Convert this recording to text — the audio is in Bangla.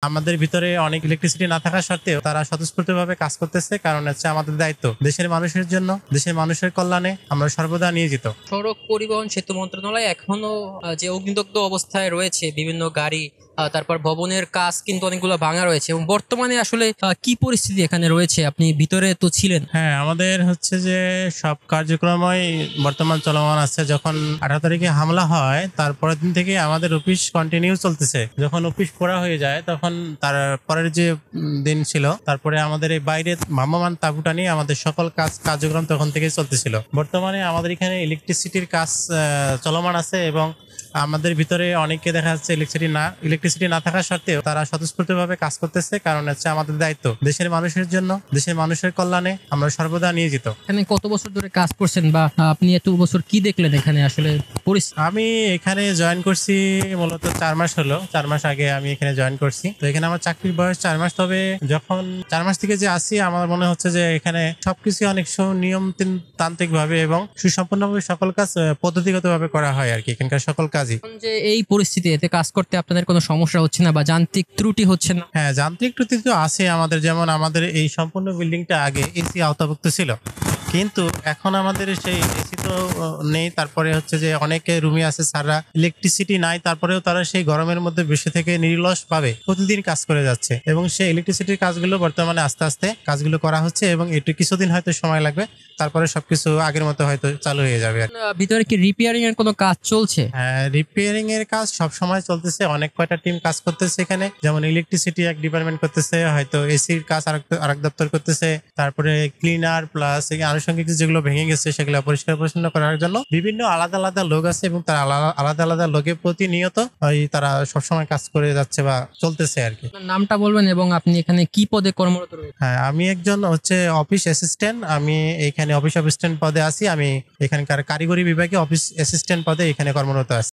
আমাদের ভিতরে অনেক ইলেকট্রিসিটি না থাকা সত্ত্বেও তারা স্বতঃস্ফূর্তভাবে কাজ করতেছে, কারণ হচ্ছে আমাদের দায়িত্ব দেশের মানুষের জন্য, দেশের মানুষের কল্যাণে আমরা সর্বদা নিয়োজিত। সড়ক পরিবহন সেতু মন্ত্রণালয় এখনো যে অগ্নিদগ্ধ অবস্থায় রয়েছে বিভিন্ন গাড়ি, তারপর ভবনের কাজ কিন্তু অনেকগুলো ভাঙা রয়েছে। এবং বর্তমানে আসলে কি পরিস্থিতি এখানে রয়েছে? আপনি ভিতরে তো ছিলেন। হ্যাঁ, আমাদের হচ্ছে যে সব কার্যক্রমই বর্তমান চলমান আছে। যখন 18 তারিখে হামলা হয় তারপরের দিন থেকে আমাদের অফিস কন্টিনিউ চলতেছে। যখন অফিস পোড়া হয়ে যায় তখন তার পরের যে দিন ছিল, তারপরে আমাদের এই বাইরে ভ্রাম্যমাণ তাঁবুটা নিয়ে আমাদের সকল কার্যক্রম তখন থেকেই চলতেছিল। বর্তমানে আমাদের এখানে ইলেকট্রিসিটির কাজ চলমান আছে এবং আমাদের ভিতরে অনেকে দেখা যাচ্ছে ইলেকট্রিসিটি না থাকা সত্ত্বেও তারা স্বতঃস্ফূর্তভাবে কাজ করতেছে, কারণ হচ্ছে আমাদের দায়িত্ব দেশের মানুষের জন্য, দেশের মানুষের কল্যাণে আমরা সর্বদা নিয়োজিত। এখানে কত বছর ধরে কাজ করছেন, বা আপনি এত বছর কি দেখলেন এখানে আসলে পরিস্থিতি? আমি এখানে জয়েন করছি মূলত 4 মাস হলো। 4 মাস আগে আমি এখানে জয়েন করছি। তো এখানে আমার চাকরির বয়স 4 মাস। তবে যখন 4 মাস থেকে যে আসি, আমার মনে হচ্ছে যে এখানে সবকিছু অনেক সুনিয়ম তান্ত্রিক ভাবে এবং সুসম্পন্নভাবে সকল কাজ পদ্ধতিগত ভাবে করা হয় আর কি, এখানকার সকল কাজই। এখন যে এই পরিস্থিতি, এতে কাজ করতে আপনাদের কোনো সমস্যা হচ্ছে না বা যান্ত্রিক ত্রুটি হচ্ছে না? হ্যাঁ, যান্ত্রিক ত্রুটি তো আছে আমাদের। যেমন আমাদের এই সম্পূর্ণ বিল্ডিংটা আগে এসি আওতাভুক্ত ছিল, কিন্তু এখন আমাদের সেই এসি তো নেই। তারপরে হচ্ছে যে অনেকে রুমে আছে স্যাররা, ইলেকট্রিসিটি নাই, তারপরেও তারা সেই গরমের মধ্যে বসে থেকে নির্লস ভাবে প্রতিদিন কাজ করে যাচ্ছে। এবং সেই ইলেকট্রিসিটির কাজগুলো বর্তমানে আস্তে আস্তে কাজগুলো করা হচ্ছে এবং একটু কিছুদিন হয়তো সময় লাগবে, তারপরে সবকিছু আগের মতো হয়তো চালু হয়ে যাবে আর কি। ভিতরে কি রিপেয়ারিং এর কোনো কাজ চলছে? হ্যাঁ, রিপেয়ারিং এর কাজ সব সময় চলতেছে। অনেক কয়টা টিম কাজ করতেছে এখানে। যেমন ইলেকট্রিসিটি এক ডিপার্টমেন্ট করতেছে, হয়তো এসির কাজ আরেক দপ্তর করতেছে, তারপরে ক্লিনার প্লাস আনুষঙ্গিক যেগুলো ভেঙে গেছে সেগুলো পরিষ্কার পরিচ্ছন্ন করার জন্য বিভিন্ন আলাদা আলাদা লোক আছে এবং তারা আলাদা আলাদা লোকের প্রতিনিয়ত তারা সবসময় কাজ করে যাচ্ছে বা চলতেছে আর কি। আপনার নামটা বলবেন এবং আপনি এখানে কি পদে কর্মরত রয়েছেন? হ্যাঁ, আমি একজন হচ্ছে অফিস অ্যাসিস্ট্যান্ট। আমি এখানে অফিস অ্যাসিস্ট্যান্ট পদে আছি। আমি এখানকার কারিগরি বিভাগে অফিস অ্যাসিস্ট্যান্ট পদে এখানে কর্মরত আছি।